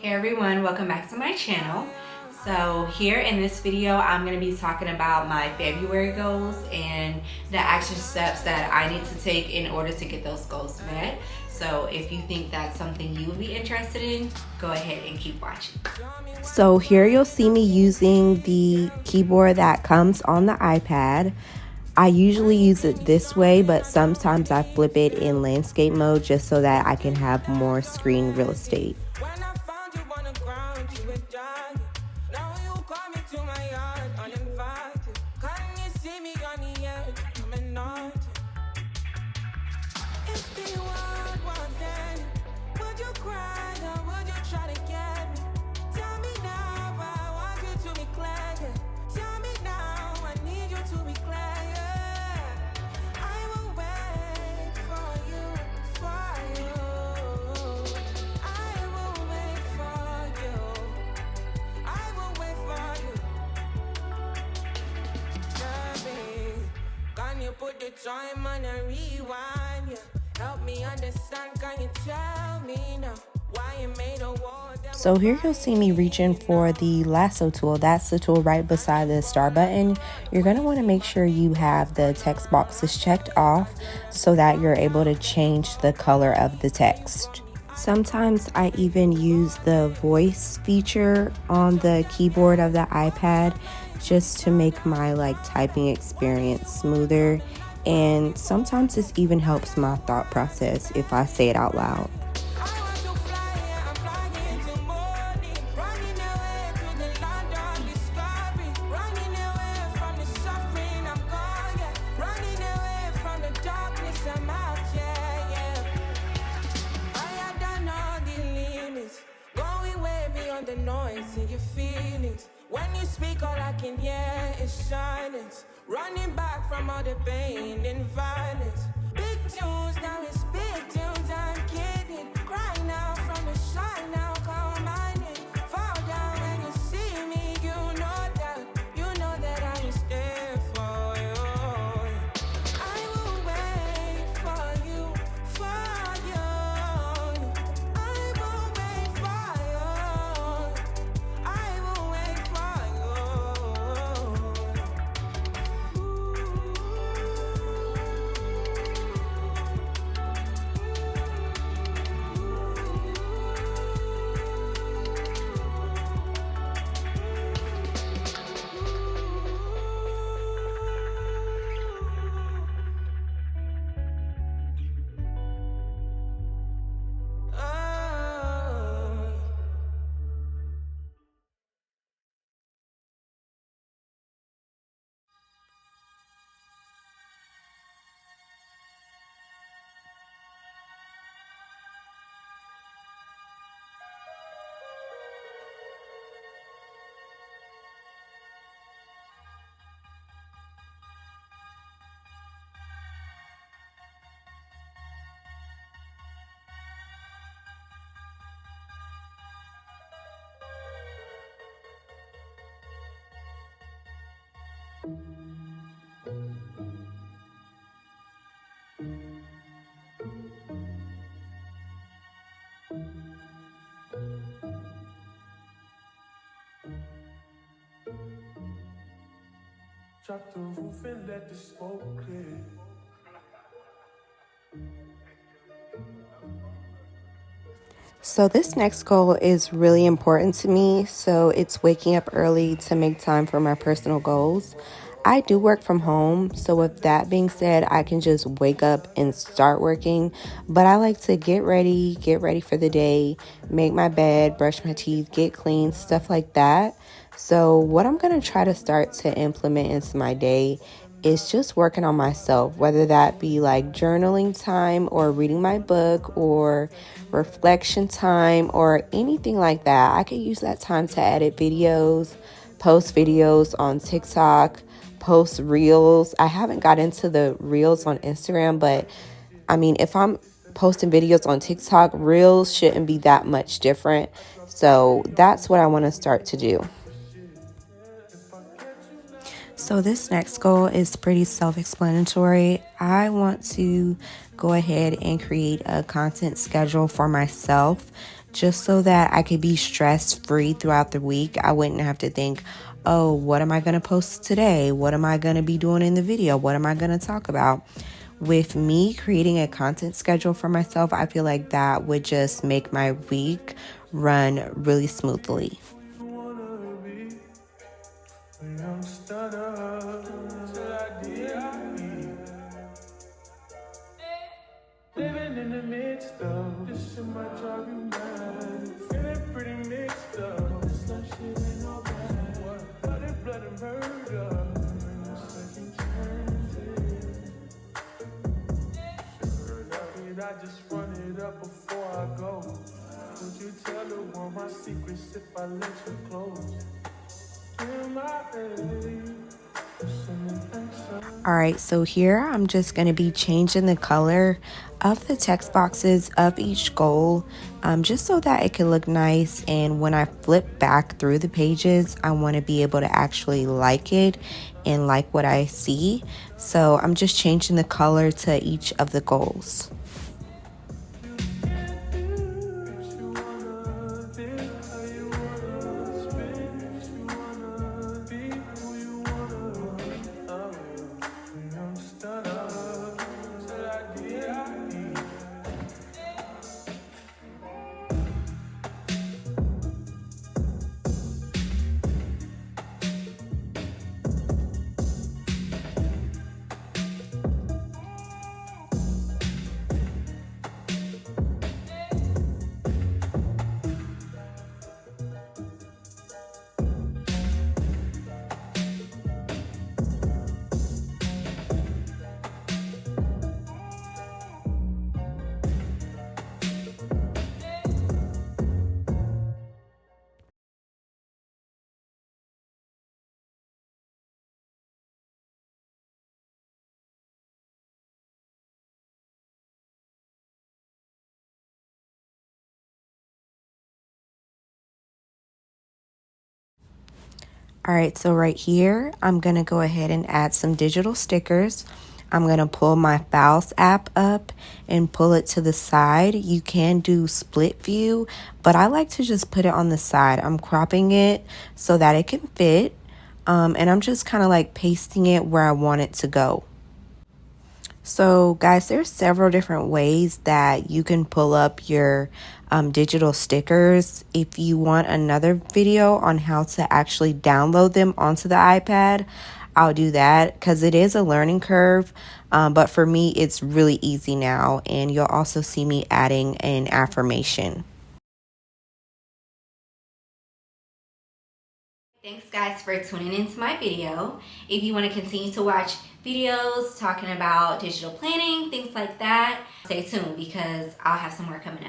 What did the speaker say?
Hey everyone, welcome back to my channel. So here in this video, I'm going to be talking about my February goals and the action steps that I need to take in order to get those goals met. So if you think that's something you would be interested in, go ahead and keep watching. So here you'll see me using the keyboard that comes on the iPad. I usually use it this way, but sometimes I flip it in landscape mode just so that I can have more screen real estate. Put the time on a rewind, yeah. Help me understand, can you tell me now why you made a war? So here you'll see me reaching for the lasso tool. That's the tool right beside the star button. You're going to want to make sure you have the text boxes checked off so that you're able to change the color of the text. Sometimes I even use the voice feature on the keyboard of the iPad just to make my typing experience smoother, and sometimes this even helps my thought process if I say it out loud. The noise in your feelings. When you speak, all I can hear is silence. Running back from all the pain and violence. Big tunes, now it's big tunes. I'm kidding. Cry now from the shine now. Call my name. Fall down when you see me. You know that I was there for you. I will wait for you, for you. I will wait for you. I will wait for Drop the roof and let the smoke clear. So this next goal is really important to me. So it's waking up early to make time for my personal goals. I do work from home, so with that being said, I can just wake up and start working, but I like to get ready for the day, make my bed, brush my teeth, get clean, stuff like that. So what I'm going to try to start to implement into my day is just working on myself, whether that be like journaling time or reading my book or reflection time or anything like that. I could use that time to edit videos, post videos on TikTok, post reels. I haven't got into the reels on Instagram, but I mean, if I'm posting videos on TikTok, reels shouldn't be that much different. So that's what I want to start to do. So this next goal is pretty self-explanatory. I want to go ahead and create a content schedule for myself just so that I could be stress-free throughout the week. I wouldn't have to think, oh, what am I going to post today? What am I going to be doing in the video? What am I going to talk about? With me creating a content schedule for myself, I feel like that would just make my week run really smoothly. Living in the midst of this shit might drive you mad. Feeling pretty mixed up. This life shit ain't no bad. Blood and murder. Second chances. I just run it up before I go. Would you tell the world my secrets if I let you close? In my head. Alright, so here I'm just going to be changing the color of the text boxes of each goal, just so that it can look nice, and when I flip back through the pages, I want to be able to actually like it and like what I see. So I'm just changing the color to each of the goals. Alright, so right here, I'm going to go ahead and add some digital stickers. I'm going to pull my Files app up and pull it to the side. You can do split view, but I like to just put it on the side. I'm cropping it so that it can fit, and I'm just kind of like pasting it where I want it to go. So guys, there's several different ways that you can pull up your digital stickers. If you want another video on how to actually download them onto the iPad, I'll do that because it is a learning curve. But for me, it's really easy now, and you'll also see me adding an affirmation. Thanks guys for tuning into my video. If you want to continue to watch videos talking about digital planning, things like that, stay tuned because I'll have some more coming up.